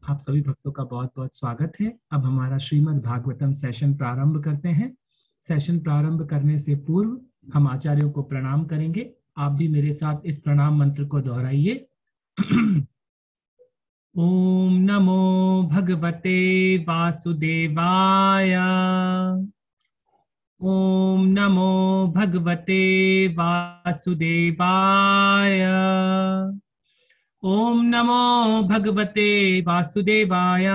आप सभी भक्तों का बहुत बहुत स्वागत है। अब हमारा श्रीमद् भागवतम सेशन प्रारंभ करते हैं। सेशन प्रारंभ करने से पूर्व हम आचार्यों को प्रणाम करेंगे। आप भी मेरे साथ इस प्रणाम मंत्र को दोहराइए। ओम नमो भगवते वासुदेवाय। ओम नमो भगवते वासुदेवाय। ओम नमो भगवते वासुदेवाय।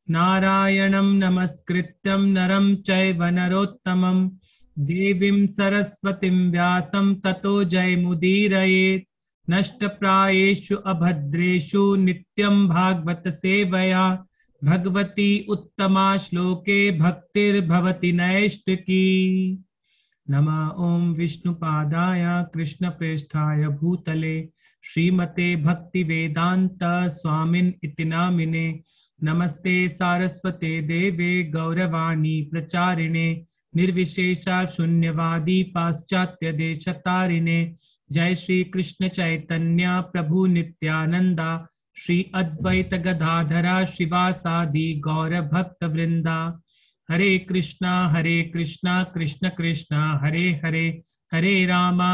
नारायणं नमस्कृत्यं नरं चैव नरोत्तमं देवीं सरस्वतीं व्यासं ततो जयमुदीरयेत्। नष्टप्रायेषु अभद्रेषु नित्यं भागवत सेवया भगवती उत्तमा श्लोके भक्तिर्भवति नैष्टिकी। नमः ओम विष्णुपादाय कृष्णप्रेष्ठाय भूतले श्रीमते भक्ति वेदांत स्वामिन इति नामिने। नमस्ते सारस्वते देवे गौरवाणी प्रचारिणे निर्विशेषा शून्यवादी पाश्चात्य देशतारिणे। जय श्री कृष्ण चैतन्य प्रभु नित्यानंदा श्री अद्वैत गदाधरा शिवासादि गौर भक्त वृंदा। हरे कृष्णा कृष्ण कृष्णा हरे हरे हरे रामा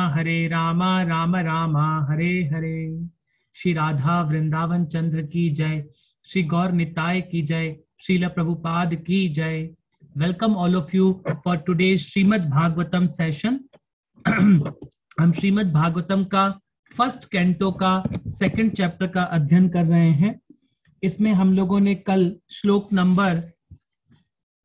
राम रामा हरे हरे। श्री राधा वृंदावन चंद्र की जय। श्री गौर निताय की जय। श्रील प्रभुपाद की जय। Welcome all of you for today's Shrimad Bhagavatam session. हम श्रीमद् भागवतम का फर्स्ट कैंटो का सेकंड चैप्टर का अध्ययन कर रहे हैं। इसमें हम लोगों ने कल श्लोक नंबर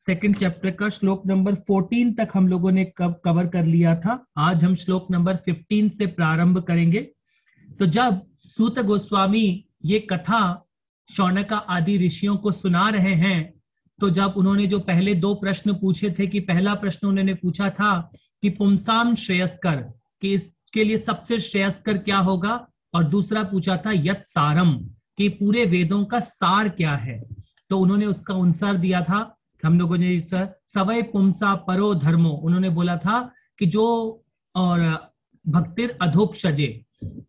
सेकंड चैप्टर का श्लोक नंबर 14 तक हम लोगों ने कवर कर लिया था। आज हम श्लोक नंबर 15 से प्रारंभ करेंगे। तो जब सूत गोस्वामी ये कथा शौनका आदि ऋषियों को सुना रहे हैं, तो जब उन्होंने जो पहले दो प्रश्न पूछे थे कि पहला प्रश्न उन्होंने पूछा था कि पुंसाम श्रेयस्कर, कि इसके लिए सबसे श्रेयस्कर क्या होगा, और दूसरा पूछा था यत् सारम, कि पूरे वेदों का सार क्या है। तो उन्होंने उसका आंसर दिया था। हम लोगों ने सवय पुंसा परो धर्मो, उन्होंने बोला था कि जो और भक्तिर अधोक्षजे,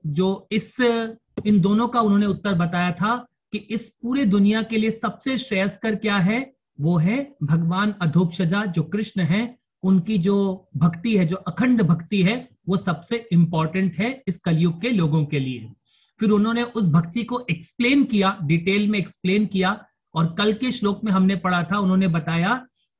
जो इन दोनों का उन्होंने उत्तर बताया था कि इस पूरे दुनिया के लिए सबसे श्रेयस्कर क्या है, वो है भगवान अधोक्षजा जो कृष्ण है, उनकी जो भक्ति है, जो अखंड भक्ति है, वो सबसे इंपॉर्टेंट है इस कलयुग के लोगों के लिए। फिर उन्होंने उस भक्ति को एक्सप्लेन किया, डिटेल में एक्सप्लेन किया। और कल के श्लोक में हमने पढ़ा था, उन्होंने बताया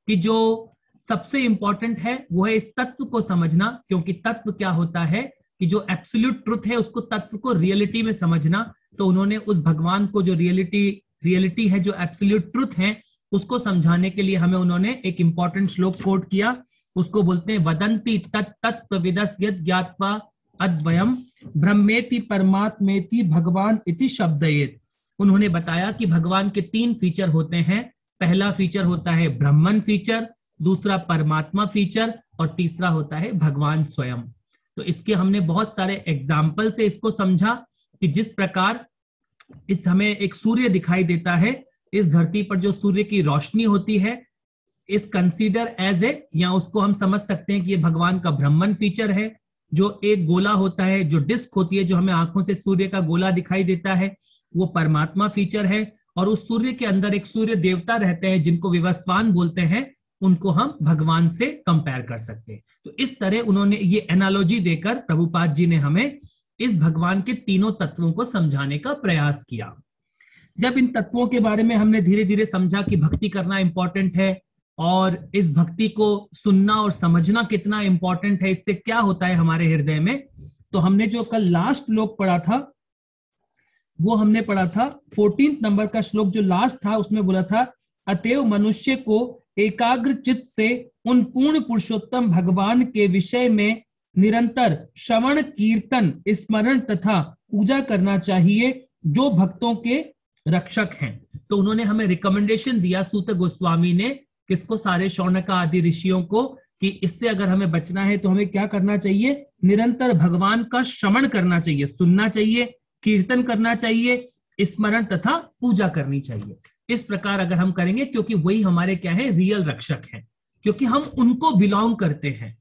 कि जो सबसे इंपॉर्टेंट है वो है इस तत्व को समझना, क्योंकि तत्व क्या होता है कि जो एब्सोल्यूट ट्रुथ है उसको, तत्व को रियलिटी में समझना। तो उन्होंने उस भगवान को जो रियलिटी है, जो एब्सोल्यूट ट्रुथ है, उसको समझाने के लिए हमें उन्होंने एक इंपॉर्टेंट श्लोक कोट किया। उसको बोलते हैं वदंती तत्व विदस् यद् ज्ञात्वा अद्वयम् ब्रह्मेति परमात्मेति भगवान इति शब्दयेत्। उन्होंने बताया कि भगवान के 3 फीचर होते हैं। पहला फीचर होता है ब्रह्मन फीचर, दूसरा परमात्मा फीचर, और तीसरा होता है भगवान स्वयं। तो इसके हमने बहुत सारे एग्जाम्पल से इसको समझा कि जिस प्रकार हमें एक सूर्य दिखाई देता है, इस धरती पर जो सूर्य की रोशनी होती है, इस कंसीडर एज ए, या उसको हम समझ सकते हैं कि ये भगवान का ब्रह्मन फीचर है। जो एक गोला होता है, जो डिस्क होती है, जो हमें आंखों से सूर्य का गोला दिखाई देता है, वो परमात्मा फीचर है। और उस सूर्य के अंदर एक सूर्य देवता रहते हैं जिनको विवस्वान बोलते हैं, उनको हम भगवान से कंपेयर कर सकते हैं। तो इस तरह उन्होंने ये एनालॉजी देकर प्रभुपाद जी ने हमें इस भगवान के तीनों तत्वों को समझाने का प्रयास किया। जब इन तत्वों के बारे में हमने धीरे धीरे समझा कि भक्ति करना इंपॉर्टेंट है, और इस भक्ति को सुनना और समझना कितना इंपॉर्टेंट है, इससे क्या होता है हमारे हृदय में, तो हमने जो कल लास्ट श्लोक पढ़ा था, वो हमने पढ़ा था 14 नंबर का श्लोक जो लास्ट था। उसमें बोला था अतएव मनुष्य को एकाग्र चित्त से उन पूर्ण पुरुषोत्तम भगवान के विषय में निरंतर श्रवण कीर्तन स्मरण तथा पूजा करना चाहिए, जो भक्तों के रक्षक हैं। तो उन्होंने हमें रिकमेंडेशन दिया, सूत गोस्वामी ने, किसको, सारे शौनका आदि ऋषियों को, कि इससे अगर हमें बचना है तो हमें क्या करना चाहिए, निरंतर भगवान का श्रवण करना चाहिए, सुनना चाहिए, कीर्तन करना चाहिए, स्मरण तथा पूजा करनी चाहिए। इस प्रकार अगर हम करेंगे, क्योंकि वही हमारे क्या है, रियल रक्षक हैं, क्योंकि हम उनको बिलोंग करते हैं।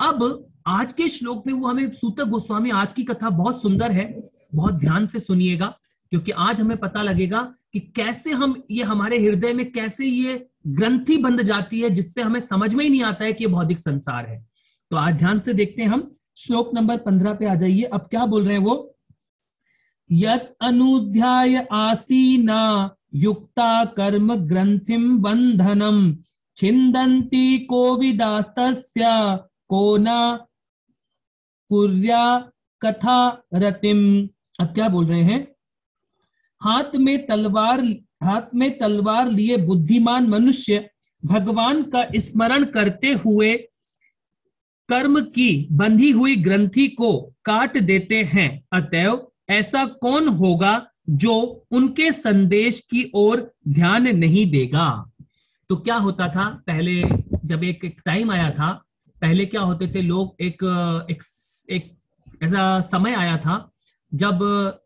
अब आज के श्लोक में वो हमें सूत गोस्वामी, आज की कथा बहुत सुंदर है, बहुत ध्यान से सुनिएगा, क्योंकि आज हमें पता लगेगा कि कैसे हम ये हमारे हृदय में कैसे ये ग्रंथि बंध जाती है, जिससे हमें समझ में ही नहीं आता है कि ये भौतिक संसार है। तो आज ध्यान से देखते हैं हम, श्लोक नंबर 15 पे आ जाइए। अब क्या बोल रहे हैं वो, यत् अनुध्याय आसीना युक्ता कर्म ग्रंथिम बंधनम छिन्दन्ति कोविदास्तस्य को न कुर्या कथा रतिम। अब क्या बोल रहे हैं, हाथ में तलवार लिए बुद्धिमान मनुष्य भगवान का स्मरण करते हुए कर्म की बंधी हुई ग्रंथि को काट देते हैं। अतएव ऐसा कौन होगा जो उनके संदेश की ओर ध्यान नहीं देगा। तो क्या होता था पहले, जब एक टाइम आया था, पहले क्या होते थे लोग, एक ऐसा समय आया था जब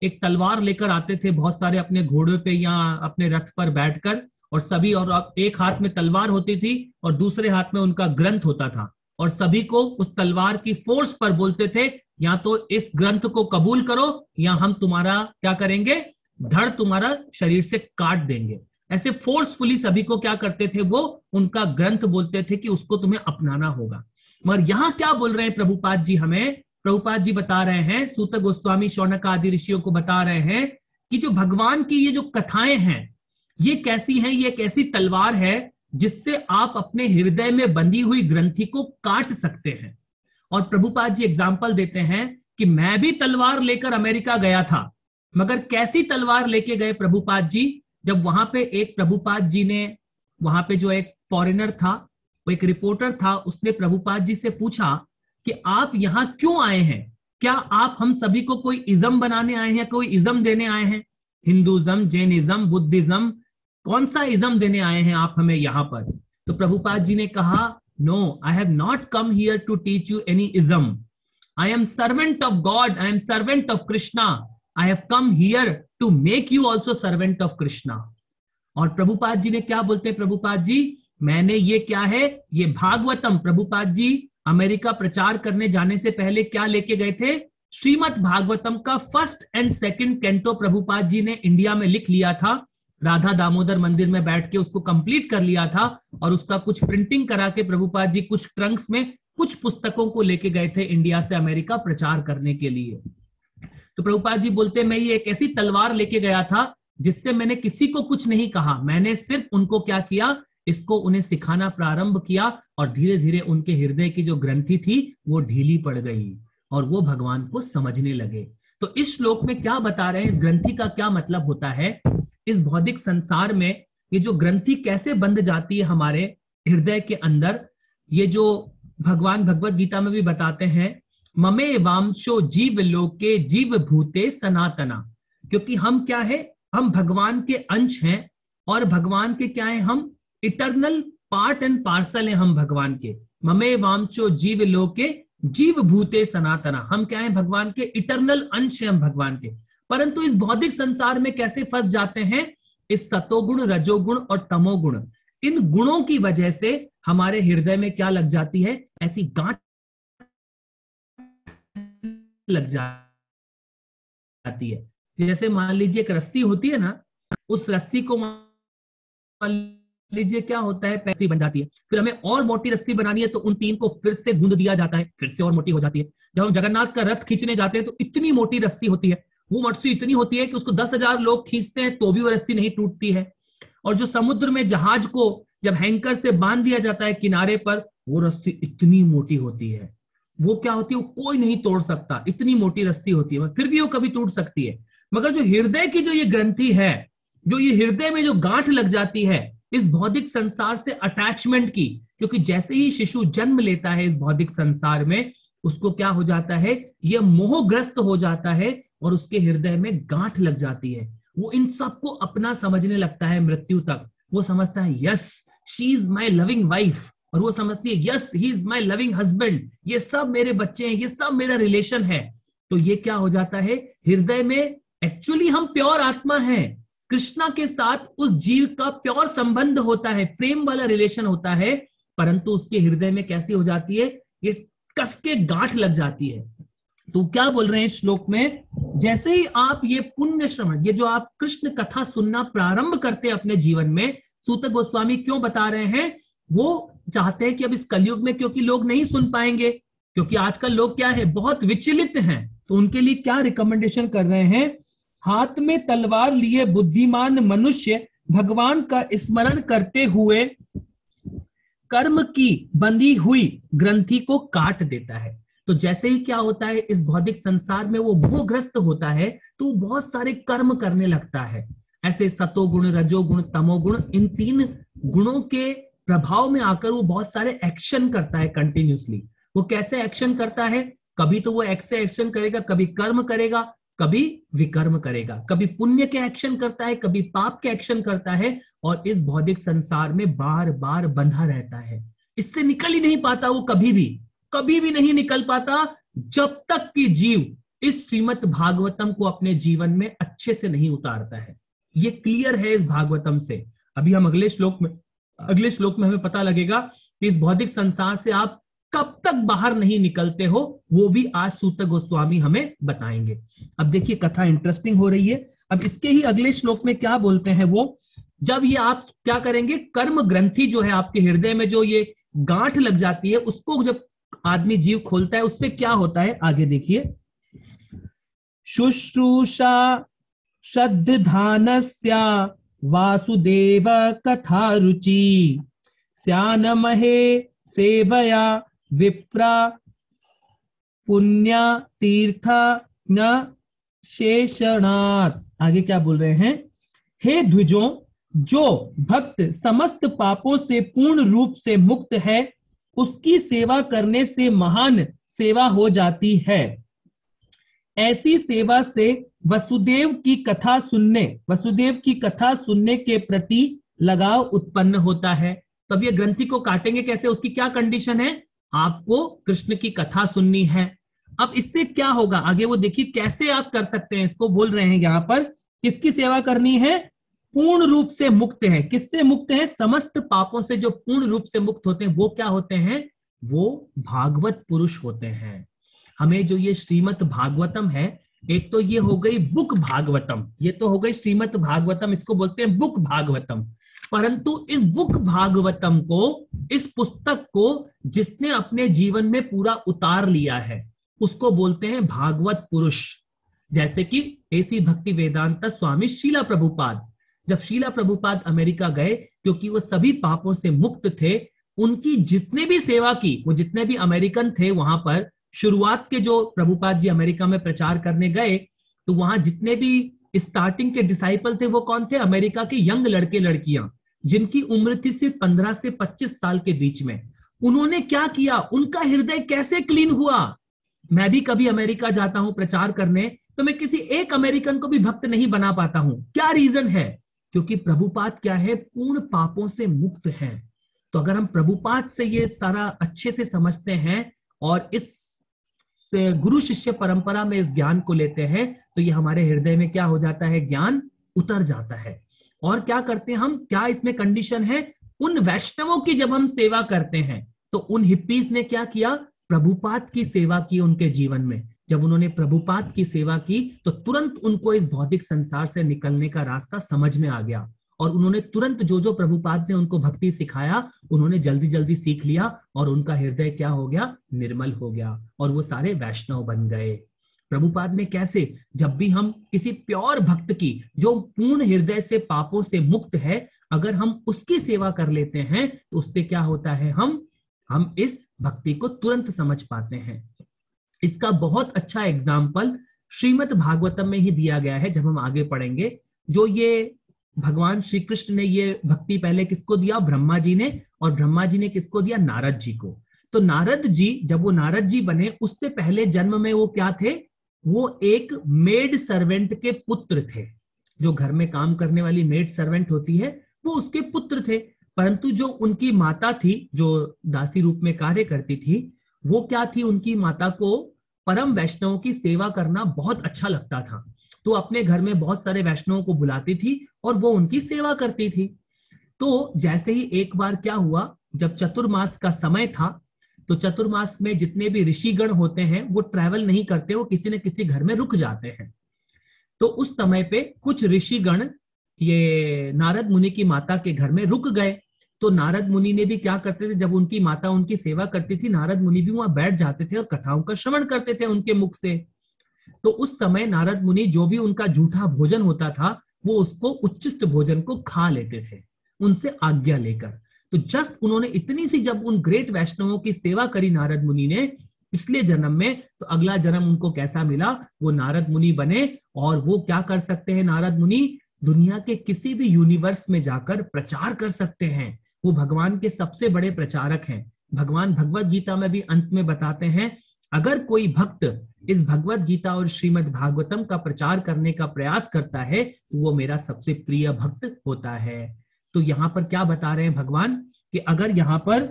एक तलवार लेकर आते थे बहुत सारे अपने घोड़े पे या अपने रथ पर बैठकर, और सभी, और एक हाथ में तलवार होती थी और दूसरे हाथ में उनका ग्रंथ होता था, और सभी को उस तलवार की फोर्स पर बोलते थे या तो इस ग्रंथ को कबूल करो या हम तुम्हारा क्या करेंगे, धड़ तुम्हारा शरीर से काट देंगे। ऐसे फोर्सफुली सभी को क्या करते थे, वो उनका ग्रंथ बोलते थे कि उसको तुम्हें अपनाना होगा। मगर यहां क्या बोल रहे हैं प्रभुपाद जी हमें, प्रभुपाद जी बता रहे हैं, सूत गोस्वामी शौनक आदि ऋषियों को बता रहे हैं कि जो भगवान की ये जो कथाएं हैं ये कैसी हैं, ये एक ऐसी तलवार है जिससे आप अपने हृदय में बंधी हुई ग्रंथि को काट सकते हैं। और प्रभुपाद जी एग्जाम्पल देते हैं कि मैं भी तलवार लेकर अमेरिका गया था, मगर कैसी तलवार लेके गए प्रभुपाद जी, जब वहां पे एक प्रभुपाद जी ने, वहां पे जो एक फॉरेनर था, वो एक रिपोर्टर था, उसने प्रभुपाद जी से पूछा कि आप यहां क्यों आए हैं, क्या आप हम सभी को कोई इज्म बनाने आए हैं, कोई इज्म देने आए हैं, हिंदुज्म, जैनिज्म, बुद्धिज्म, कौन सा इज्म देने आए हैं आप हमें यहां पर। तो प्रभुपाद जी ने कहा, no, I have not come here to teach you any ism, I am servant of God, I am servant of Krishna, I have come here to make you also servant of Krishna. और प्रभुपाद जी ने क्या बोलते हैं, प्रभुपाद जी, मैंने ये क्या है, ये भागवतम, प्रभुपाद जी अमेरिका प्रचार करने जाने से पहले क्या लेके गए थे, श्रीमद् भागवतम का 1st और 2nd कैंटो प्रभुपाद जी ने इंडिया में लिख लिया था, राधा दामोदर मंदिर में बैठ के उसको कंप्लीट कर लिया था, और उसका कुछ प्रिंटिंग करा के प्रभुपाद जी कुछ ट्रंक्स में कुछ पुस्तकों को लेके गए थे इंडिया से अमेरिका प्रचार करने के लिए। तो प्रभुपाद जी बोलते, मैं ये एक ऐसी तलवार लेके गया था जिससे मैंने किसी को कुछ नहीं कहा, मैंने सिर्फ उनको क्या किया, इसको उन्हें सिखाना प्रारंभ किया, और धीरे धीरे उनके हृदय की जो ग्रंथि थी वो ढीली पड़ गई और वो भगवान को समझने लगे। तो इस श्लोक में क्या बता रहे हैं, इस ग्रंथि का क्या मतलब होता है, इस भौतिक संसार में ये जो ग्रंथि कैसे बंध जाती है हमारे हृदय के अंदर, ये जो भगवान भगवत गीता में भी बताते हैं, ममे वांशो जीव लोके जीव भूते सनातना, क्योंकि हम क्या है, हम भगवान के अंश हैं, और भगवान के क्या है, हम इटर्नल पार्ट एंड पार्सल हैं हम भगवान के। ममे वांचो जीव लोके जीव भूते सनातना, हम क्या है, भगवान के इटर्नल अंश हैं हम भगवान के। परंतु इस भौतिक संसार में कैसे फंस जाते हैं, इस सतोगुण, रजोगुण और तमोगुण, इन गुणों की वजह से हमारे हृदय में क्या लग जाती है, ऐसी गांठ लग जाती है। जैसे मान लीजिए एक रस्सी होती है ना, उस रस्सी को मान लीजिए क्या होता है, पैसी बन जाती है, फिर हमें और मोटी रस्सी बनानी है तो उन 3 को फिर से गूंद दिया जाता है, फिर से और मोटी हो जाती है। जब हम जगन्नाथ का रथ खींचने जाते हैं तो इतनी मोटी रस्सी होती है, वो रस्सी इतनी होती है कि उसको 10,000 लोग खींचते हैं तो भी वो रस्सी नहीं टूटती है। और जो समुद्र में जहाज को जब हैंकर से बांध दिया जाता है किनारे पर, वो रस्सी इतनी मोटी होती है, वो क्या होती है, वो कोई नहीं तोड़ सकता, इतनी मोटी रस्सी होती है, फिर भी वो कभी टूट सकती है। मगर जो हृदय की जो ये ग्रंथि है, जो ये हृदय में जो गांठ लग जाती है इस भौतिक संसार से अटैचमेंट की, क्योंकि जैसे ही शिशु जन्म लेता है इस भौतिक संसार में, उसको क्या हो जाता है, ये मोहग्रस्त हो जाता है और उसके हृदय में गांठ लग जाती है। वो इन सबको अपना समझने लगता है मृत्यु तक। वो समझता है yes she is my loving wife, और वो समझती है yes he is my loving husband, ये सब मेरे बच्चे हैं, ये सब मेरा रिलेशन है। तो ये क्या हो जाता है, हृदय में एक्चुअली हम प्योर आत्मा हैं, कृष्णा के साथ उस जीव का प्योर संबंध होता है, प्रेम वाला रिलेशन होता है, परंतु उसके हृदय में कैसी हो जाती है, ये कस के गांठ लग जाती है। तो क्या बोल रहे हैं इस श्लोक में, जैसे ही आप ये पुण्य श्रवण, ये जो आप कृष्ण कथा सुनना प्रारंभ करते हैं अपने जीवन में, सूत गोस्वामी क्यों बता रहे हैं, वो चाहते हैं कि अब इस कलयुग में, क्योंकि लोग नहीं सुन पाएंगे, क्योंकि आजकल लोग क्या है, बहुत विचलित हैं, तो उनके लिए क्या रिकमेंडेशन कर रहे हैं, हाथ में तलवार लिए बुद्धिमान मनुष्य भगवान का स्मरण करते हुए कर्म की बंधी हुई ग्रंथि को काट देता है। तो जैसे ही क्या होता है, इस भौतिक संसार में वो मोहग्रस्त होता है, तो वो बहुत सारे कर्म करने लगता है। ऐसे सतोगुण, रजोगुण, तमोगुण, इन 3 गुणों के प्रभाव में आकर वो बहुत सारे एक्शन करता है कंटिन्यूसली। वो कैसे एक्शन करता है, कभी तो वो ऐसे एक्शन करेगा, कभी कर्म करेगा, कभी विकर्म करेगा, कभी पुण्य के एक्शन करता है, कभी पाप के एक्शन करता है, और इस भौतिक संसार में बार बार बंधा रहता है। इससे निकल ही नहीं पाता वो, कभी भी नहीं निकल पाता, जब तक कि जीव इस श्रीमद् भागवतम को अपने जीवन में अच्छे से नहीं उतारता है। ये क्लियर है इस भागवतम से। अभी हम अगले श्लोक में हमें पता लगेगा कि इस भौतिक संसार से आप कब तक बाहर नहीं निकलते हो, वो भी आज सूत गोस्वामी हमें बताएंगे। अब देखिए कथा इंटरेस्टिंग हो रही है। अब इसके ही अगले श्लोक में क्या बोलते हैं वो, जब ये आप क्या करेंगे, कर्म ग्रंथि जो है आपके हृदय में, जो ये गांठ लग जाती है, उसको जब आदमी जीव खोलता है, उससे क्या होता है, आगे देखिए, शुश्रूषा श्रद्धानस्य वासुदेव कथा रुचि स्यानमहे सेवया विप्रा पुण्य तीर्थ न शेषणात्। आगे क्या बोल रहे हैं, हे द्विजों, जो भक्त समस्त पापों से पूर्ण रूप से मुक्त है, उसकी सेवा करने से महान सेवा हो जाती है। ऐसी सेवा से वसुदेव की कथा सुनने के प्रति लगाव उत्पन्न होता है। तब ये ग्रंथि को काटेंगे कैसे, उसकी क्या कंडीशन है, आपको कृष्ण की कथा सुननी है। अब इससे क्या होगा, आगे वो देखिए कैसे आप कर सकते हैं इसको। बोल रहे हैं यहां पर किसकी सेवा करनी है, पूर्ण रूप से मुक्त है। किससे मुक्त है, समस्त पापों से जो पूर्ण रूप से मुक्त होते हैं, वो क्या होते हैं, वो भागवत पुरुष होते हैं। हमें जो ये श्रीमद् भागवतम है, एक तो ये हो गई बुक भागवतम, ये तो हो गई श्रीमद् भागवतम, इसको बोलते हैं बुक भागवतम। परंतु इस बुक भागवतम को, इस पुस्तक को जिसने अपने जीवन में पूरा उतार लिया है, उसको बोलते हैं भागवत पुरुष। जैसे कि एसी भक्ति वेदांत स्वामी शीला प्रभुपाद, जब शीला प्रभुपाद अमेरिका गए, क्योंकि वो सभी पापों से मुक्त थे, उनकी जितने भी सेवा की, वो जितने भी अमेरिकन थे वहां पर, शुरुआत के जो प्रभुपाद जी अमेरिका में प्रचार करने गए, तो वहां जितने भी स्टार्टिंग के डिसाइपल थे, वो कौन थे, अमेरिका के यंग लड़के लड़कियां, जिनकी उम्र थी सिर्फ 15 से 25 साल के बीच में। उन्होंने क्या किया, उनका हृदय कैसे क्लीन हुआ। मैं भी कभी अमेरिका जाता हूं प्रचार करने, तो मैं किसी एक अमेरिकन को भी भक्त नहीं बना पाता हूं। क्या रीजन है, क्योंकि प्रभुपाद क्या है, पूर्ण पापों से मुक्त है। तो अगर हम प्रभुपाद से ये सारा अच्छे से समझते हैं और इस गुरु शिष्य परंपरा में इस ज्ञान को लेते हैं, तो ये हमारे हृदय में क्या हो जाता है, ज्ञान उतर जाता है। और क्या करते हैं हम, क्या इसमें कंडीशन है, उन वैष्णवों की जब हम सेवा करते हैं, तो उन हिप्पीज ने क्या किया, प्रभुपाद की सेवा की उनके जीवन में। जब उन्होंने प्रभुपाद की सेवा की, तो तुरंत उनको इस भौतिक संसार से निकलने का रास्ता समझ में आ गया, और उन्होंने तुरंत जो जो प्रभुपाद ने उनको भक्ति सिखाया, उन्होंने जल्दी जल्दी सीख लिया, और उनका हृदय क्या हो गया, निर्मल हो गया, और वो सारे वैष्णव बन गए। प्रभुपाद ने कैसे, जब भी हम किसी प्योर भक्त की, जो पूर्ण हृदय से पापों से मुक्त है, अगर हम उसकी सेवा कर लेते हैं, तो उससे क्या होता है, हम इस भक्ति को तुरंत समझ पाते हैं। इसका बहुत अच्छा एग्जाम्पल श्रीमद् भागवतम में ही दिया गया है। जब हम आगे पढ़ेंगे, जो ये भगवान श्री कृष्ण ने ये भक्ति पहले किसको दिया, ब्रह्मा जी ने, और ब्रह्मा जी ने किसको दिया, नारद जी को। तो नारद जी, जब वो नारद जी बने, उससे पहले जन्म में वो क्या थे, वो एक मेड सर्वेंट के पुत्र थे। जो घर में काम करने वाली मेड सर्वेंट होती है, वो उसके पुत्र थे। परंतु जो उनकी माता थी, जो दासी रूप में कार्य करती थी, वो क्या थी, उनकी माता को परम वैष्णवों की सेवा करना बहुत अच्छा लगता था। तो अपने घर में बहुत सारे वैष्णवों को बुलाती थी और वो उनकी सेवा करती थी। तो जैसे ही एक बार क्या हुआ, जब चतुर्मास का समय था, तो चतुर्मास में जितने भी ऋषिगण होते हैं वो ट्रैवल नहीं करते, वो किसी न किसी घर में रुक जाते हैं। तो उस समय पे कुछ ऋषिगण ये नारद मुनि की माता के घर में रुक गए। तो नारद मुनि ने भी क्या करते थे, जब उनकी माता उनकी सेवा करती थी, नारद मुनि भी वहां बैठ जाते थे और कथाओं का श्रवण करते थे उनके मुख से। तो उस समय नारद मुनि जो भी उनका जूठा भोजन होता था वो उसको उच्चिष्ट भोजन को खा लेते थे उनसे आज्ञा लेकर। तो जस्ट उन्होंने इतनी सी जब उन ग्रेट वैष्णवों की सेवा करी नारद मुनि ने पिछले जन्म में, तो अगला जन्म उनको कैसा मिला, वो नारद मुनि बने। और वो क्या कर सकते हैं नारद मुनि, दुनिया के किसी भी यूनिवर्स में जाकर प्रचार कर सकते हैं। वो भगवान के सबसे बड़े प्रचारक हैं। भगवान भगवत गीता में भी अंत में बताते हैं, अगर कोई भक्त इस भगवत गीता और श्रीमद् भागवतम का प्रचार करने का प्रयास करता है तो वो मेरा सबसे प्रिय भक्त होता है। तो यहाँ पर क्या बता रहे हैं भगवान कि अगर यहाँ पर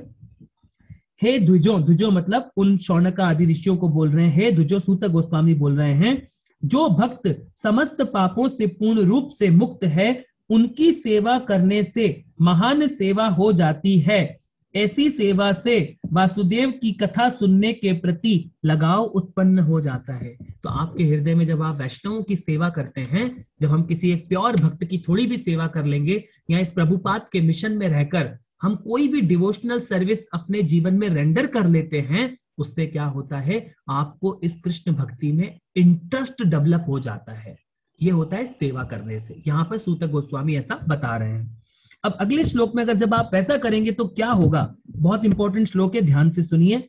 हे द्विजो, द्विजो मतलब उन शौनक आदि ऋषियों को बोल रहे हैं, हे द्विजो, सूत गोस्वामी बोल रहे हैं, जो भक्त समस्त पापों से पूर्ण रूप से मुक्त है उनकी सेवा करने से महान सेवा हो जाती है। ऐसी सेवा से वासुदेव की कथा सुनने के प्रति लगाव उत्पन्न हो जाता है। तो आपके हृदय में जब आप वैष्णवों की सेवा करते हैं, जब हम किसी एक प्योर भक्त की थोड़ी भी सेवा कर लेंगे या इस प्रभुपाद के मिशन में रहकर हम कोई भी डिवोशनल सर्विस अपने जीवन में रेंडर कर लेते हैं, उससे क्या होता है, आपको इस कृष्ण भक्ति में इंटरेस्ट डेवलप हो जाता है। ये होता है सेवा करने से। यहाँ पर सूत गोस्वामी ऐसा बता रहे हैं। अब अगले श्लोक में अगर जब आप ऐसा करेंगे तो क्या होगा, बहुत इंपॉर्टेंट श्लोक है, ध्यान से सुनिए।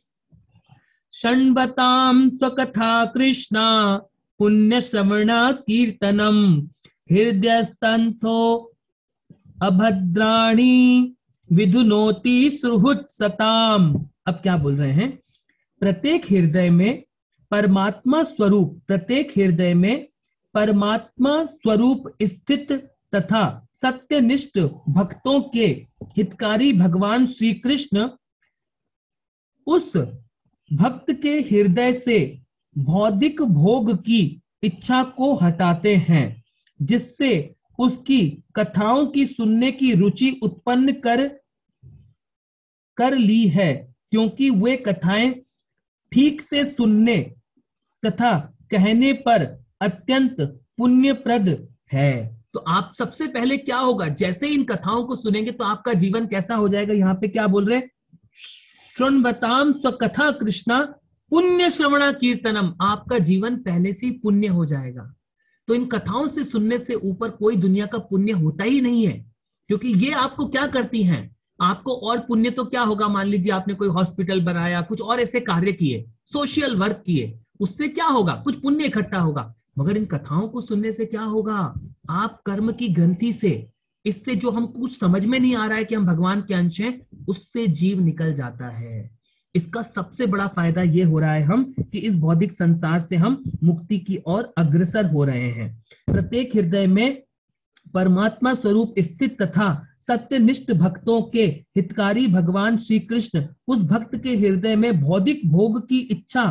शण्वतां स्वकथा कृष्णा पुण्य श्रवणा कीर्तनम हृदयस्तंथो अभद्राणी विधुनोति सुहृत् सताम। अब क्या बोल रहे हैं, प्रत्येक हृदय में परमात्मा स्वरूप, प्रत्येक हृदय में परमात्मा स्वरूप स्थित तथा सत्यनिष्ठ भक्तों के हितकारी भगवान श्री कृष्ण उस भक्त के हृदय से भौतिक भोग की इच्छा को हटाते हैं, जिससे उसकी कथाओं की सुनने की रुचि उत्पन्न कर ली है, क्योंकि वे कथाएं ठीक से सुनने तथा कहने पर अत्यंत पुण्यप्रद है। तो आप सबसे पहले क्या होगा, जैसे इन कथाओं को सुनेंगे तो आपका जीवन कैसा हो जाएगा। यहाँ पे क्या बोल रहे, शृण्वतां स्वकथा कृष्णा पुण्य श्रवणा कीर्तनम, आपका जीवन पहले से ही पुण्य हो जाएगा। तो इन कथाओं से सुनने से ऊपर कोई दुनिया का पुण्य होता ही नहीं है, क्योंकि ये आपको क्या करती हैं, आपको और पुण्य तो क्या होगा, मान लीजिए आपने कोई हॉस्पिटल बनाया, कुछ और ऐसे कार्य किए, सोशल वर्क किए, उससे क्या होगा, कुछ पुण्य इकट्ठा होगा। मगर इन कथाओं को सुनने से क्या होगा, आप कर्म की ग्रंथि से, इससे जो हम कुछ समझ में नहीं आ रहा है कि हम भगवान के अंश हैं, उससे जीव निकल जाता है। इसका सबसे बड़ा फायदा ये हो रहा है हम कि इस भौतिक संसार से हम मुक्ति की ओर अग्रसर हो रहे हैं। प्रत्येक हृदय में परमात्मा स्वरूप स्थित तथा सत्यनिष्ठ भक्तों के हितकारी भगवान श्री कृष्ण उस भक्त के हृदय में भौतिक भोग की इच्छा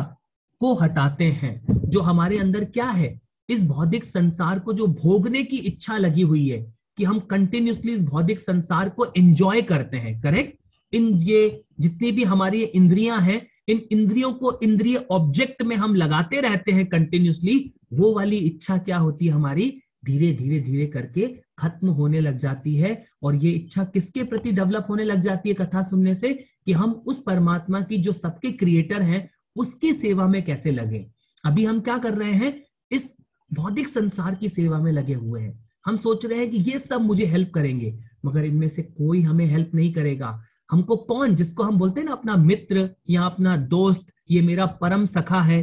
को हटाते हैं। जो हमारे अंदर क्या है, इस भौतिक संसार को जो भोगने की इच्छा लगी हुई है कि हम कंटिन्यूसली इस भौतिक संसार को एंजॉय करते हैं, करेक्ट। इन ये जितनी भी हमारी इंद्रियां हैं, इन इंद्रियों को इंद्रिय ऑब्जेक्ट में हम लगाते रहते हैं कंटिन्यूसली, वो वाली इच्छा क्या होती है हमारी, धीरे धीरे धीरे करके खत्म होने लग जाती है। और ये इच्छा किसके प्रति डेवलप होने लग जाती है कथा सुनने से, कि हम उस परमात्मा की जो सबके क्रिएटर हैं उसकी सेवा में कैसे लगे। अभी हम क्या कर रहे हैं, इस भौतिक संसार की सेवा में लगे हुए हैं। हम सोच रहे हैं कि ये सब मुझे हेल्प करेंगे, मगर इनमें से कोई हमें हेल्प नहीं करेगा। हमको कौन, जिसको हम बोलते हैं ना अपना मित्र या अपना दोस्त, ये मेरा परम सखा है,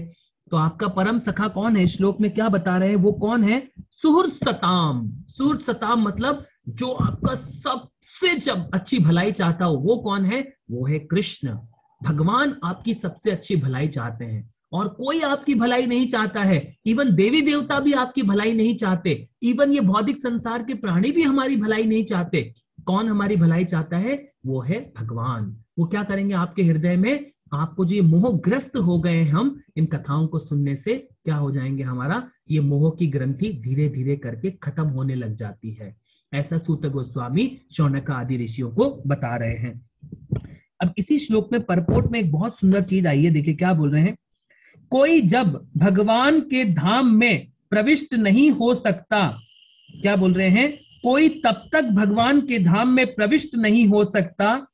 तो आपका परम सखा कौन है, श्लोक में क्या बता रहे हैं, वो कौन है, सुहृत् सताम। सुहृत् सताम मतलब जो आपका सबसे जब अच्छी भलाई चाहता हो, वो कौन है, वो है कृष्ण। भगवान आपकी सबसे अच्छी भलाई चाहते हैं और कोई आपकी भलाई नहीं चाहता है। इवन देवी देवता भी आपकी भलाई नहीं चाहते, इवन ये भौतिक संसार के प्राणी भी हमारी भलाई नहीं चाहते। कौन हमारी भलाई चाहता है, वो है भगवान। वो क्या करेंगे आपके हृदय में, आपको जो ये मोहग्रस्त हो गए हम इन कथाओं को सुनने से, क्या हो जाएंगे, हमारा ये मोह की ग्रंथि धीरे धीरे करके खत्म होने लग जाती है। ऐसा सूत गोस्वामी शौनक आदि ऋषियों को बता रहे हैं। अब इसी श्लोक में परपोट में एक बहुत सुंदर चीज आई है, देखिए क्या बोल रहे हैं। कोई जब भगवान के धाम में प्रविष्ट नहीं हो सकता, क्या बोल रहे हैं, कोई तब तक भगवान के धाम में प्रविष्ट नहीं हो सकता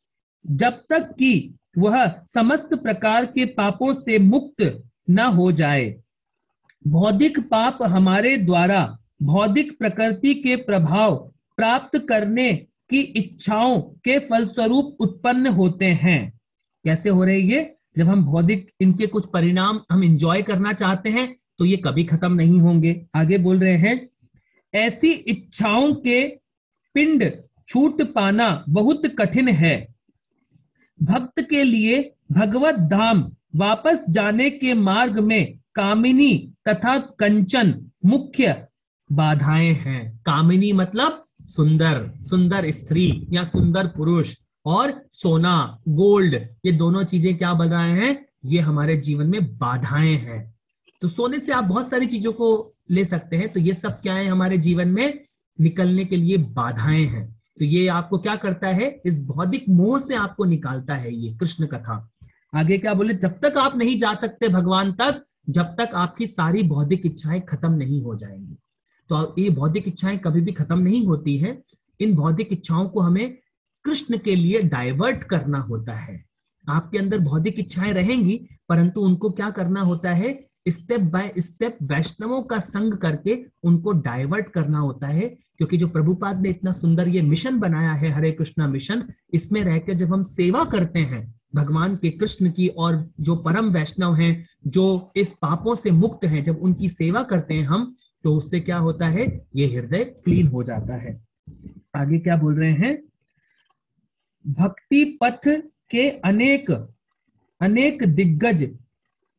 जब तक कि वह समस्त प्रकार के पापों से मुक्त न हो जाए। भौतिक पाप हमारे द्वारा भौतिक प्रकृति के प्रभाव प्राप्त करने की इच्छाओं के फलस्वरूप उत्पन्न होते हैं। कैसे हो रहे ये, जब हम भौतिक इनके कुछ परिणाम हम एंजॉय करना चाहते हैं तो ये कभी खत्म नहीं होंगे। आगे बोल रहे हैं, ऐसी इच्छाओं के पिंड छूट पाना बहुत कठिन है। भक्त के लिए भगवत धाम वापस जाने के मार्ग में कामिनी तथा कंचन मुख्य बाधाएं हैं। कामिनी मतलब सुंदर, सुंदर स्त्री या सुंदर पुरुष, और सोना, गोल्ड, ये दोनों चीजें क्या बाधाएं हैं, ये हमारे जीवन में बाधाएं हैं। तो सोने से आप बहुत सारी चीजों को ले सकते हैं, तो ये सब क्या है, हमारे जीवन में निकलने के लिए बाधाएं हैं। तो ये आपको क्या करता है, इस भौतिक मोह से आपको निकालता है ये कृष्ण कथा। आगे क्या बोले, जब तक आप नहीं जा सकते भगवान तक, जब तक आपकी सारी भौतिक इच्छाएं खत्म नहीं हो जाएंगी। तो ये भौतिक इच्छाएं कभी भी खत्म नहीं होती हैं। इन भौतिक इच्छाओं को हमें कृष्ण के लिए डाइवर्ट करना होता है। आपके अंदर भौतिक इच्छाएं रहेंगी, परंतु उनको क्या करना होता है, स्टेप बाय स्टेप वैष्णवों का संग करके उनको डाइवर्ट करना होता है। क्योंकि जो प्रभुपाद ने इतना सुंदर ये मिशन बनाया है, हरे कृष्णा मिशन, इसमें रहकर जब हम सेवा करते हैं भगवान के कृष्ण की, और जो परम वैष्णव हैं, जो इस पापों से मुक्त हैं, जब उनकी सेवा करते हैं हम, तो उससे क्या होता है, ये हृदय क्लीन हो जाता है। आगे क्या बोल रहे हैं, भक्ति पथ के अनेक अनेक दिग्गज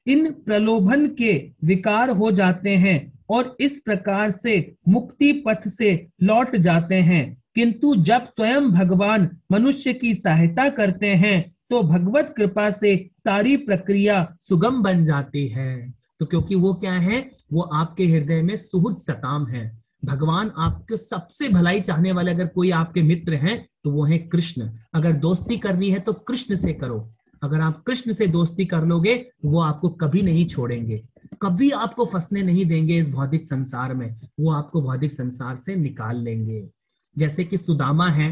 इन प्रलोभन के विकार हो जाते हैं और इस प्रकार से मुक्ति पथ से लौट जाते हैं। किंतु जब स्वयं भगवान मनुष्य की सहायता करते हैं तो भगवत कृपा से सारी प्रक्रिया सुगम बन जाती है। तो क्योंकि वो क्या है, वो आपके हृदय में सुहृद सताम है। भगवान आपके सबसे भलाई चाहने वाले अगर कोई आपके मित्र हैं तो वो है कृष्ण। अगर दोस्ती करनी है तो कृष्ण से करो। अगर आप कृष्ण से दोस्ती कर लोगे वो आपको कभी नहीं छोड़ेंगे, कभी आपको फंसने नहीं देंगे इस भौतिक संसार में, वो आपको भौतिक संसार से निकाल लेंगे। जैसे कि सुदामा है,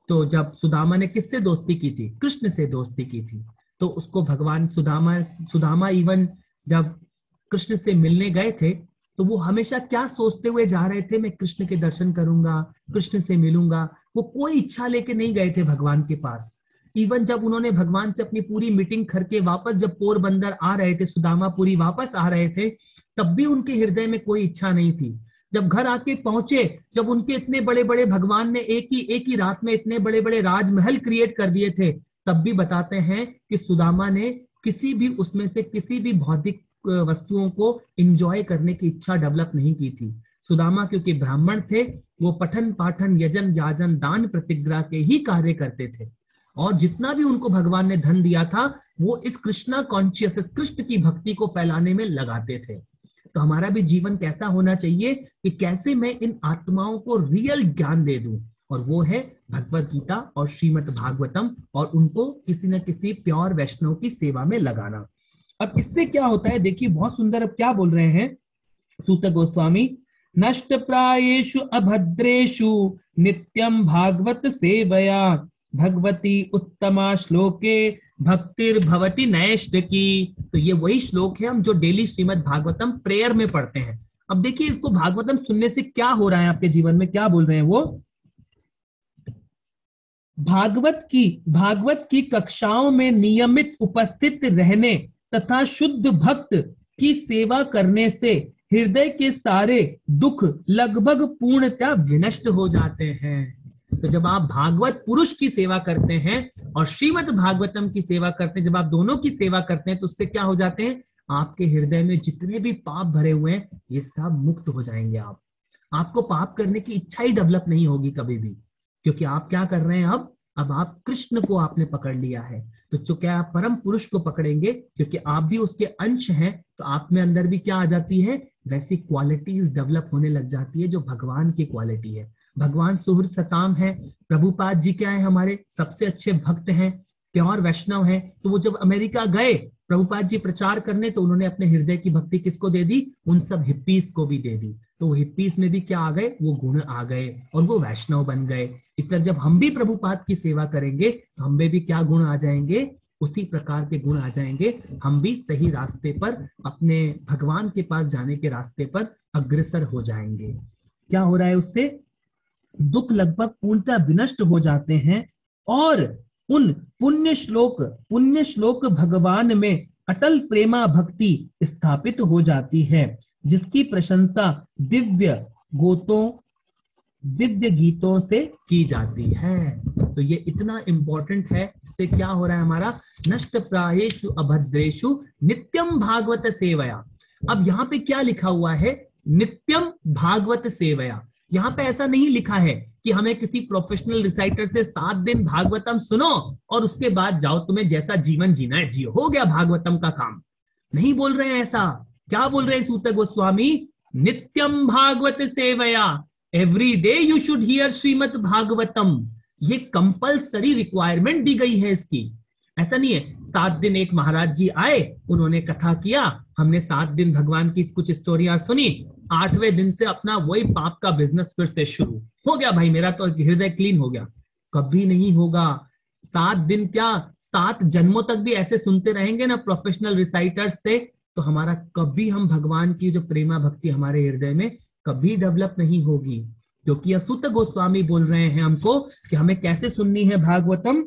तो जब सुदामा ने किससे दोस्ती की थी, कृष्ण से दोस्ती की थी, तो उसको भगवान सुदामा इवन जब कृष्ण से मिलने गए थे तो वो हमेशा क्या सोचते हुए जा रहे थे, मैं कृष्ण के दर्शन करूंगा, कृष्ण से मिलूंगा। वो कोई इच्छा लेके नहीं गए थे भगवान के पास। इवन जब उन्होंने भगवान से अपनी पूरी मीटिंग करके वापस जब पोरबंदर आ रहे थे, सुदामापुरी वापस आ रहे थे, तब भी उनके हृदय में कोई इच्छा नहीं थी। जब घर आके पहुंचे, जब उनके इतने बड़े बड़े भगवान ने एक ही रात में इतने बड़े बड़े राजमहल क्रिएट कर दिए थे, तब भी बताते हैं कि सुदामा ने किसी भी उसमें से किसी भी भौतिक वस्तुओं को एंजॉय करने की इच्छा डेवलप नहीं की थी। सुदामा क्योंकि ब्राह्मण थे, वो पठन पाठन यजन याजन दान प्रतिग्रह के ही कार्य करते थे, और जितना भी उनको भगवान ने धन दिया था वो इस कृष्णा कॉन्शियस, कृष्ण की भक्ति को फैलाने में लगाते थे। तो हमारा भी जीवन कैसा होना चाहिए कि कैसे मैं इन आत्माओं को रियल ज्ञान दे दूं, और वो है भगवत गीता और श्रीमद् भागवतम, और उनको किसी न किसी प्योर वैष्णव की सेवा में लगाना। अब इससे क्या होता है, देखिए बहुत सुंदर अब क्या बोल रहे हैं सूत गोस्वामी, नष्ट प्रायेषु अभद्रेषु नित्यम भागवत सेवया भगवती उत्तमा श्लोके भक्तिर भवति नैष्ट की। तो ये वही श्लोक है हम जो डेली श्रीमद् भागवतम प्रेयर में पढ़ते हैं। अब देखिए इसको भागवतम सुनने से क्या हो रहा है आपके जीवन में, क्या बोल रहे हैं वो, भागवत की कक्षाओं में नियमित उपस्थित रहने तथा शुद्ध भक्त की सेवा करने से हृदय के सारे दुख लगभग पूर्णतः विनष्ट हो जाते हैं। तो जब आप भागवत पुरुष की सेवा करते हैं और श्रीमद् भागवतम की सेवा करते हैं, जब आप दोनों की सेवा करते हैं तो उससे क्या हो जाते हैं, आपके हृदय में जितने भी पाप भरे हुए हैं ये सब मुक्त हो जाएंगे। आपको पाप करने की इच्छा ही डेवलप नहीं होगी कभी भी, क्योंकि आप क्या कर रहे हैं, अब आप कृष्ण को आपने पकड़ लिया है। तो जो क्या आप परम पुरुष को पकड़ेंगे, क्योंकि आप भी उसके अंश हैं, तो आप में अंदर भी क्या आ जाती है, वैसी क्वालिटीज डेवलप होने लग जाती है जो भगवान की क्वालिटी है। भगवान सुहृद सताम है, प्रभुपाद जी क्या है, हमारे सबसे अच्छे भक्त हैं, प्योर वैष्णव हैं, तो वो जब अमेरिका गए प्रभुपाद जी प्रचार करने, तो उन्होंने अपने हृदय की भक्ति किसको दे दी? उन सब हिप्पीज को भी दे दी। तो वो हिप्पीज में भी क्या आ गए? वो गुण आ गए और वो वैष्णव बन गए। इस तरह जब हम भी प्रभुपाद की सेवा करेंगे तो हम में भी क्या गुण आ जाएंगे? उसी प्रकार के गुण आ जाएंगे। हम भी सही रास्ते पर, अपने भगवान के पास जाने के रास्ते पर अग्रसर हो जाएंगे। क्या हो रहा है उससे? दुख लगभग पूर्णतः विनष्ट हो जाते हैं और उन पुण्य श्लोक भगवान में अटल प्रेमा भक्ति स्थापित हो जाती है, जिसकी प्रशंसा दिव्य गीतों से की जाती है। तो ये इतना इंपॉर्टेंट है। इससे क्या हो रहा है हमारा? नष्ट प्रायेषु अभद्रेषु नित्यम भागवत सेवया। अब यहाँ पे क्या लिखा हुआ है? नित्यम भागवत सेवया। यहाँ पे ऐसा नहीं लिखा है कि हमें किसी प्रोफेशनल रिसाइटर से 7 दिन भागवतम सुनो और उसके बाद जाओ, तुम्हें जैसा जीवन जीना है जियो, हो गया भागवतम का काम। नहीं बोल रहे हैं ऐसा। क्या बोल रहे हैं सूत गोस्वामी? नित्यम भागवत सेवया, every day you should hear Shrimad Bhagavatam. ये कंपल्सरी रिक्वायरमेंट दी गई है इसकी। ऐसा नहीं है 7 दिन एक महाराज जी आए, उन्होंने कथा किया, हमने 7 दिन भगवान की कुछ स्टोरियां सुनी, 8वें दिन से अपना वही पाप का बिजनेस फिर से शुरू हो गया, भाई मेरा तो हृदय क्लीन हो गया। कभी नहीं होगा। 7 दिन क्या, 7 जन्मों तक भी ऐसे सुनते रहेंगे ना प्रोफेशनल रिसाइटर्स से, तो हमारा कभी, हम भगवान की जो प्रेमा भक्ति हमारे हृदय में कभी डेवलप नहीं होगी। क्योंकि सूत गोस्वामी बोल रहे हैं हमको कि हमें कैसे सुननी है भागवतम।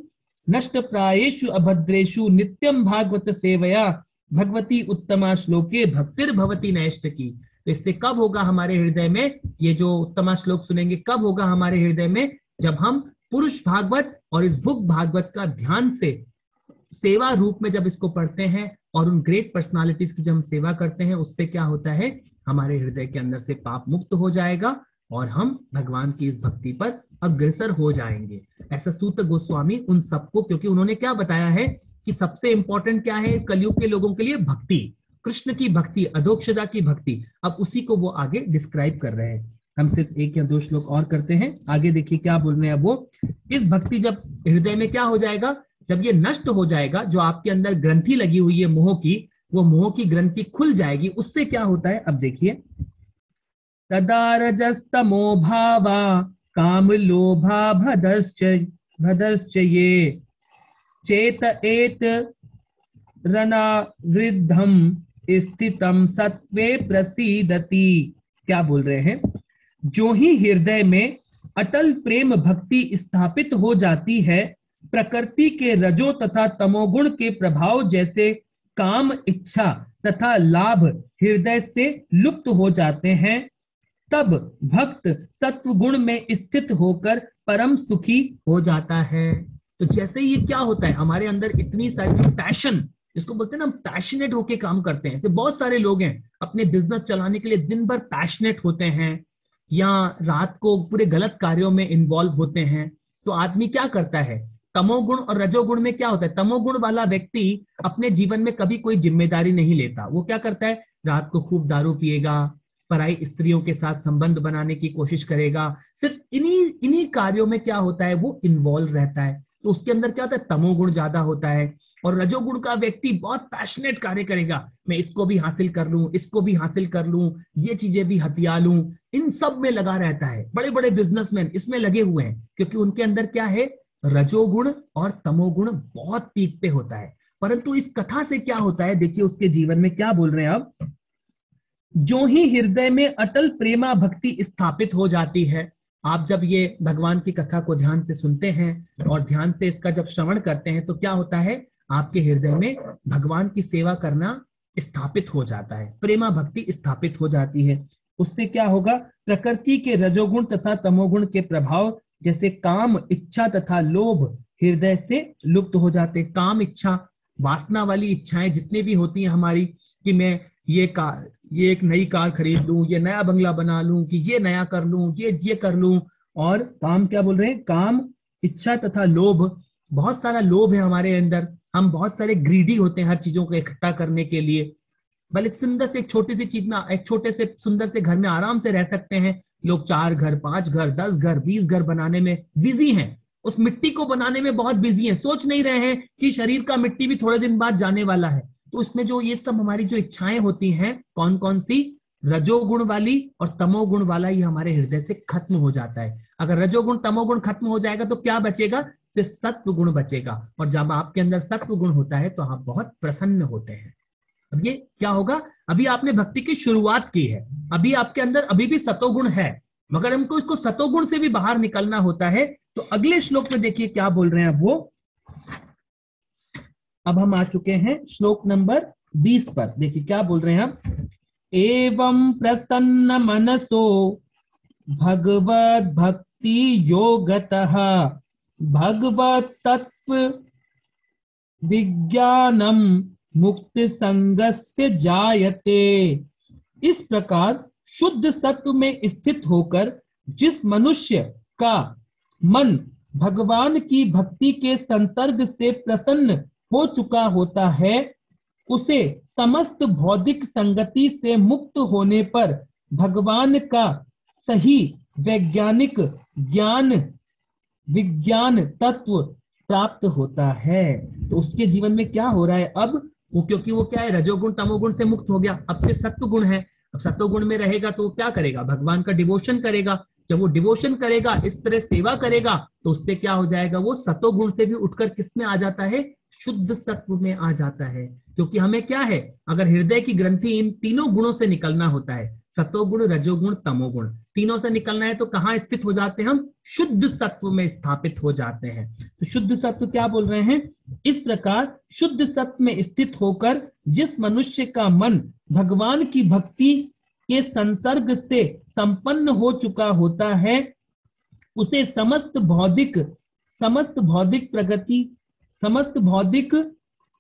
नष्ट प्रायेषु अभद्रेषु नित्यम भागवत सेवया भगवती उत्तमा श्लोके भक्तिर भवती नैष्ठकी। तो इससे कब होगा हमारे हृदय में, ये जो उत्तमा श्लोक सुनेंगे कब होगा हमारे हृदय में? जब हम पुरुष भागवत और इस भुग भागवत का ध्यान से सेवा रूप में जब इसको पढ़ते हैं और उन ग्रेट पर्सनालिटीज की जब हम सेवा करते हैं, उससे क्या होता है? हमारे हृदय के अंदर से पाप मुक्त हो जाएगा और हम भगवान की इस भक्ति पर अग्रसर हो जाएंगे। ऐसा सूत गोस्वामी उन सबको, क्योंकि उन्होंने क्या बताया है कि सबसे इंपॉर्टेंट क्या है कलयुग के लोगों के लिए? भक्ति, कृष्ण की भक्ति, अधोक्षजा की भक्ति। अब उसी को वो आगे डिस्क्राइब कर रहे हैं। हम सिर्फ 1 या 2 श्लोक और करते हैं। आगे देखिए क्या बोल रहे हैं वो। इस भक्ति जब हृदय में क्या हो जाएगा? जब ये नष्ट हो जाएगा, जो आपके अंदर ग्रंथि लगी हुई है मोह की, वो मोह की ग्रंथि खुल जाएगी। उससे क्या होता है? अब देखिए, तदा रजस्तमो भावा काम लोभा भदर्श्च ये चेत एत रनावृद्धम स्थितम सत्वे प्रसीदति। क्या बोल रहे हैं? जो ही हृदय में अटल प्रेम भक्ति स्थापित हो जाती है, प्रकृति के रजो तथा तमोगुण के प्रभाव जैसे काम, इच्छा तथा लाभ हृदय से लुप्त हो जाते हैं, तब भक्त सत्व गुण में स्थित होकर परम सुखी हो जाता है। तो जैसे ही क्या होता है, हमारे अंदर इतनी सारी पैशन, जिसको बोलते हैं ना, पैशनेट होके काम करते हैं। ऐसे बहुत सारे लोग हैं अपने बिजनेस चलाने के लिए दिन भर पैशनेट होते हैं, या रात को पूरे गलत कार्यों में इन्वॉल्व होते हैं। तो आदमी क्या करता है? तमोगुण और रजोगुण में क्या होता है? तमोगुण वाला व्यक्ति अपने जीवन में कभी कोई जिम्मेदारी नहीं लेता। वो क्या करता है? रात को खूब दारू पिएगा, पराई स्त्रियों के साथ संबंध बनाने की कोशिश करेगा, सिर्फ इन्हीं कार्यों में क्या होता है? वो इन्वॉल्व रहता है। तो उसके अंदर क्या होता है? तमोगुण ज्यादा होता है। और रजोगुण का व्यक्ति बहुत पैशनेट कार्य करेगा, मैं इसको भी हासिल कर लूं, इसको भी हासिल कर लूं, ये चीजें भी हथिया लूं, इन सब में लगा रहता है। बड़े बड़े बिजनेसमैन इसमें लगे हुए हैं, क्योंकि उनके अंदर क्या है? रजोगुण और तमोगुण बहुत पीक पे होता है। परंतु इस कथा से क्या होता है? देखिए उसके जीवन में क्या बोल रहे हैं अब। जो ही हृदय में अटल प्रेमा भक्ति स्थापित हो जाती है, आप जब ये भगवान की कथा को ध्यान से सुनते हैं और ध्यान से इसका जब श्रवण करते हैं, तो क्या होता है? आपके हृदय में भगवान की सेवा करना स्थापित हो जाता है, प्रेमा भक्ति स्थापित हो जाती है। उससे क्या होगा? प्रकृति के रजोगुण तथा तमोगुण के प्रभाव जैसे काम, इच्छा तथा लोभ हृदय से लुप्त हो जाते। काम, इच्छा, वासना वाली इच्छाएं जितनी भी होती हैं हमारी, कि मैं ये एक नई कार खरीद लूं, ये नया बंगला बना लूं, कि ये नया कर लूं, ये कर लूं। और काम क्या बोल रहे हैं? काम, इच्छा तथा लोभ। बहुत सारा लोभ है हमारे अंदर, हम बहुत सारे ग्रीडी होते हैं हर चीजों को इकट्ठा करने के लिए। भले सुंदर से एक छोटी सी चीज में, एक छोटे से सुंदर से घर में आराम से रह सकते हैं लोग। 4 घर, 5 घर, 10 घर, 20 घर बनाने में बिजी हैं, उस मिट्टी को बनाने में बहुत बिजी हैं, सोच नहीं रहे हैं कि शरीर का मिट्टी भी थोड़े दिन बाद जाने वाला है। तो उसमें जो ये सब हमारी जो इच्छाएं होती हैं, कौन कौन सी, रजोगुण वाली और तमोगुण वाला, ये हमारे हृदय से खत्म हो जाता है। अगर रजोगुण तमोगुण खत्म हो जाएगा तो क्या बचेगा, सिर्फ सत्व गुण बचेगा। और जब आपके अंदर सत्व गुण होता है तो आप बहुत प्रसन्न होते हैं। अब ये क्या होगा, अभी आपने भक्ति की शुरुआत की है, अभी आपके अंदर अभी भी सतोगुण है, मगर हमको इसको सतोगुण से भी बाहर निकलना होता है। तो अगले श्लोक में देखिए क्या बोल रहे हैं वो। अब हम आ चुके हैं श्लोक नंबर 20 पर। देखिए क्या बोल रहे हैं हम। एवं प्रसन्न मनसो भगवद भक्ति योगतः भगवत तत्व विज्ञानम मुक्ति संगस्य जायते। इस प्रकार शुद्ध सत्व में स्थित होकर जिस मनुष्य का मन भगवान की भक्ति के संसर्ग से प्रसन्न हो चुका होता है, उसे समस्त भौतिक संगति से मुक्त होने पर भगवान का सही वैज्ञानिक ज्ञान विज्ञान तत्व प्राप्त होता है। तो उसके जीवन में क्या हो रहा है अब, वो क्योंकि वो क्या है, रजोगुण तमोगुण से मुक्त हो गया, अब से सत्व गुण है। अब सत्व गुण में रहेगा तो क्या करेगा, भगवान का डिवोशन करेगा। जब वो डिवोशन करेगा, इस तरह सेवा करेगा, तो उससे क्या हो जाएगा, वो सतोगुण से भी उठकर किस में आ जाता है, शुद्ध सत्व में आ जाता है। क्योंकि हमें क्या है, अगर हृदय की ग्रंथि इन तीनों गुणों से निकलना होता है, सतोगुण रजोगुण तमोगुण, तीनों से निकलना है, तो कहां स्थित हो जाते हैं हम, शुद्ध सत्व में स्थापित हो जाते हैं। तो शुद्ध सत्व क्या बोल रहे हैं, इस प्रकार शुद्ध सत्व में स्थित होकर जिस मनुष्य का मन भगवान की भक्ति के संसर्ग से संपन्न हो चुका होता है, उसे समस्त भौतिक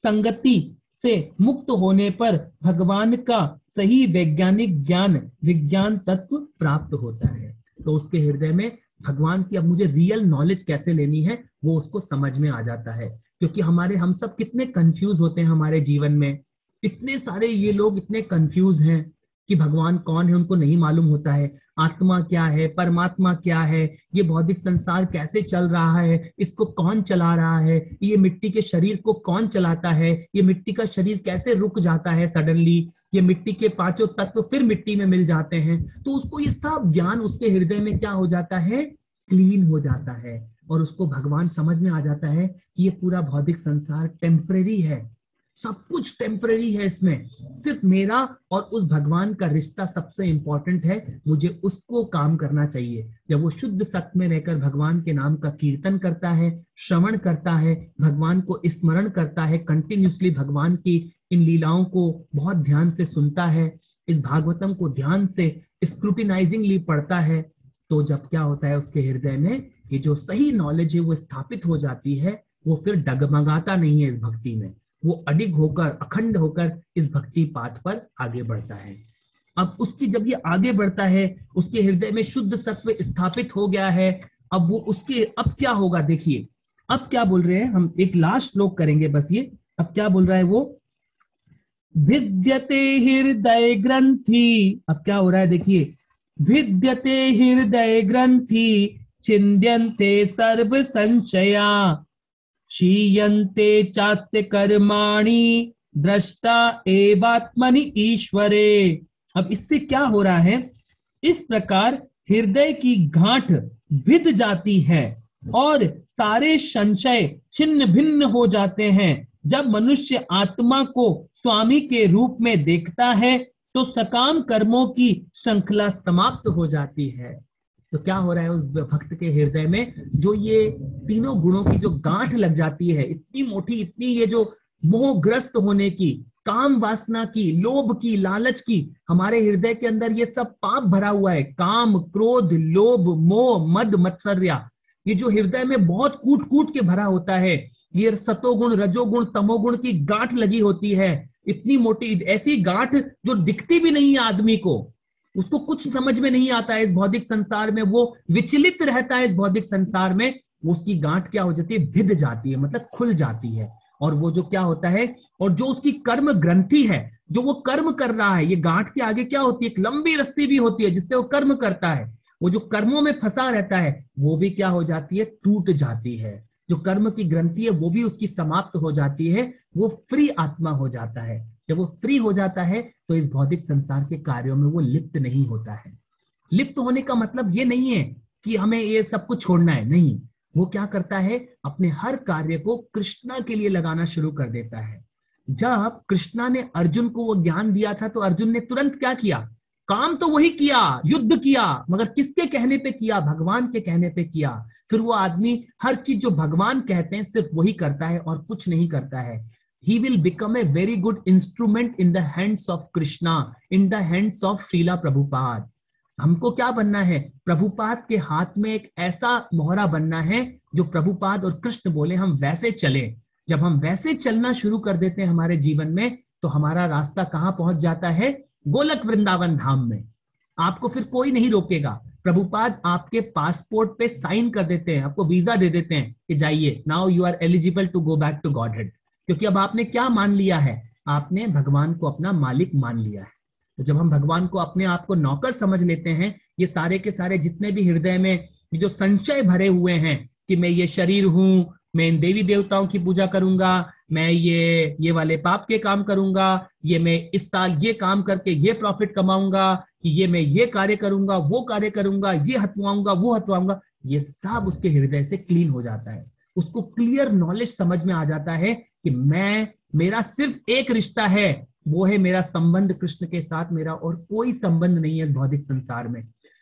संगति से मुक्त होने पर भगवान का सही वैज्ञानिक ज्ञान विज्ञान तत्व प्राप्त होता है। तो उसके हृदय में भगवान की अब मुझे रियल नॉलेज कैसे लेनी है वो उसको समझ में आ जाता है। क्योंकि हम सब कितने कंफ्यूज होते हैं हमारे जीवन में, इतने सारे ये लोग इतने कंफ्यूज हैं कि भगवान कौन है उनको नहीं मालूम होता है, आत्मा क्या है, परमात्मा क्या है, ये भौतिक संसार कैसे चल रहा है, इसको कौन चला रहा है, ये मिट्टी के शरीर को कौन चलाता है, ये मिट्टी का शरीर कैसे रुक जाता है सडनली, ये मिट्टी के पांचों तत्व फिर मिट्टी में मिल जाते हैं। तो उसको ये सब ज्ञान उसके हृदय में क्या हो जाता है, क्लीन हो जाता है, और उसको भगवान समझ में आ जाता है कि ये पूरा भौतिक संसार टेम्परेरी है, सब कुछ टेम्परेरी है, इसमें सिर्फ मेरा और उस भगवान का रिश्ता सबसे इंपॉर्टेंट है, मुझे उसको काम करना चाहिए। जब वो शुद्ध सत्य में रहकर भगवान के नाम का कीर्तन करता है, श्रवण करता है, भगवान को स्मरण करता है, कंटिन्यूसली भगवान की इन लीलाओं को बहुत ध्यान से सुनता है, इस भागवतम को ध्यान से स्क्रूटिनाइजिंगली पढ़ता है, तो जब क्या होता है उसके हृदय में ये जो सही नॉलेज है वो स्थापित हो जाती है। वो फिर डगमगाता नहीं है इस भक्ति में, वो अडिग होकर अखंड होकर इस भक्ति पाथ पर आगे बढ़ता है। अब उसकी जब ये आगे बढ़ता है, उसके हृदय में शुद्ध सत्व स्थापित हो गया है, अब वो उसके अब क्या होगा, देखिए अब क्या बोल रहे हैं हम, एक लास्ट श्लोक करेंगे बस ये। अब क्या बोल रहा है वो, भिद्यते हृदय ग्रंथि, अब क्या हो रहा है देखिए, भिद्यते हृदय ग्रंथि छिन्द्यन्ते सर्व संशया क्षीयन्ते चास्य कर्माणि दृष्टा एवात्मनि ईश्वरे। अब इससे क्या हो रहा है, इस प्रकार हृदय की गांठ भिद जाती है और सारे संशय छिन्न भिन्न हो जाते हैं। जब मनुष्य आत्मा को स्वामी के रूप में देखता है तो सकाम कर्मों की श्रृंखला समाप्त हो जाती है। तो क्या हो रहा है उस भक्त के हृदय में, जो ये तीनों गुणों की जो गांठ लग जाती है, इतनी मोटी, इतनी ये जो मोहग्रस्त होने की, काम वासना की, लोभ की, लालच की, हमारे हृदय के अंदर ये सब पाप भरा हुआ है, काम क्रोध लोभ मोह मद मत्सर्या, ये जो हृदय में बहुत कूट कूट के भरा होता है, ये सतोगुण रजोगुण तमोगुण की गांठ लगी होती है, इतनी मोटी, ऐसी गांठ जो दिखती भी नहीं है आदमी को, उसको कुछ समझ में नहीं आता है इस भौतिक संसार में, वो विचलित रहता है इस भौतिक संसार में, उसकी गांठ क्या हो जाती है, भिद जाती है, मतलब खुल जाती है। और वो जो क्या होता है, और जो उसकी कर्म ग्रंथि है, जो वो कर्म कर रहा है, ये गांठ के आगे क्या होती है, एक लंबी रस्सी भी होती है जिससे वो कर्म करता है, वो जो कर्मों में फंसा रहता है वो भी क्या हो जाती है, टूट जाती है। जो कर्म की ग्रंथि है वो भी उसकी समाप्त हो जाती है, वो फ्री आत्मा हो जाता है। जब वो फ्री हो जाता है तो इस भौतिक संसार के कार्यों में वो लिप्त नहीं होता है। लिप्त होने का मतलब ये नहीं है कि हमें ये सब कुछ छोड़ना है, नहीं। वो क्या करता है, अपने हर कार्य को कृष्णा के लिए लगाना शुरू कर देता है। जब कृष्णा ने अर्जुन को वो ज्ञान दिया था तो अर्जुन ने तुरंत क्या किया, काम तो वही किया, युद्ध किया, मगर किसके कहने पे किया, भगवान के कहने पे किया। फिर वो आदमी हर चीज जो भगवान कहते हैं सिर्फ वही करता है और कुछ नहीं करता है। He will become a very good instrument in the hands of Krishna, in the hands of Srila Prabhupada। हमको क्या बनना है, प्रभुपाद के हाथ में एक ऐसा मोहरा बनना है, जो प्रभुपाद और कृष्ण बोले हम वैसे चले। जब हम वैसे चलना शुरू कर देते हैं हमारे जीवन में, तो हमारा रास्ता कहां पहुंच जाता है, गोलक वृंदावन धाम में। आपको फिर कोई नहीं रोकेगा। प्रभुपाद आपके पासपोर्ट पे साइन कर देते हैं, आपको वीजा दे देते हैं कि जाइए, now you are eligible to go back to Godhead. क्योंकि अब आपने क्या मान लिया है, आपने भगवान को अपना मालिक मान लिया है। तो जब हम भगवान को अपने आप को नौकर समझ लेते हैं, ये सारे के सारे जितने भी हृदय में जो संशय भरे हुए हैं कि मैं ये शरीर हूं, मैं इन देवी देवताओं की पूजा करूंगा, मैं ये वाले पाप के काम करूंगा, ये मैं इस साल ये काम करके ये प्रॉफिट कमाऊंगा, कि ये मैं ये कार्य करूंगा, वो कार्य करूंगा, ये हटवाऊंगा, वो हटवाऊंगा, ये सब उसके हृदय से क्लीन हो जाता है। उसको क्लियर नॉलेज समझ में आ जाता है कि मेरा सिर्फ एक रिश्ता है, वो है मेरा संबंध कृष्ण के साथ, मेरा और कोई संबंध नहीं है इस भौतिक संसार में।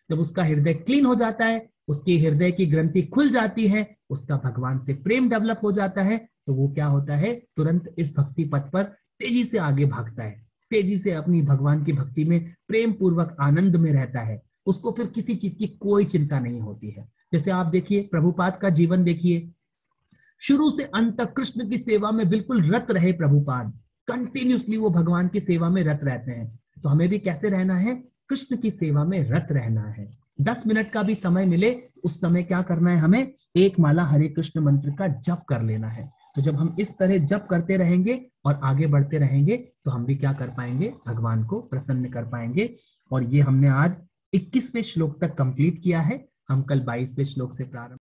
जब उसका हृदय क्लीन हो जाता है, उसकी हृदय की ग्रंथि खुल जाती है, उसका भगवान से प्रेम डेवलप हो जाता है, तो वो क्या होता है, तुरंत इस भक्ति पथ पर तेजी से आगे भागता है, तेजी से अपनी भगवान की भक्ति में प्रेम पूर्वक आनंद में रहता है। उसको फिर किसी चीज की कोई चिंता नहीं होती है। जैसे आप देखिए प्रभुपाद का जीवन देखिए, शुरू से अंत तक कृष्ण की सेवा में बिल्कुल रत रहे प्रभुपाद, कंटिन्यूसली वो भगवान की सेवा में रत रहते हैं। तो हमें भी कैसे रहना है, कृष्ण की सेवा में रत रहना है। 10 मिनट का भी समय मिले, उस समय क्या करना है, हमें एक माला हरे कृष्ण मंत्र का जप कर लेना है। तो जब हम इस तरह जप करते रहेंगे और आगे बढ़ते रहेंगे, तो हम भी क्या कर पाएंगे, भगवान को प्रसन्न कर पाएंगे। और ये हमने आज 21वें श्लोक तक कंप्लीट किया है। हम कल 22वें श्लोक से प्रारंभ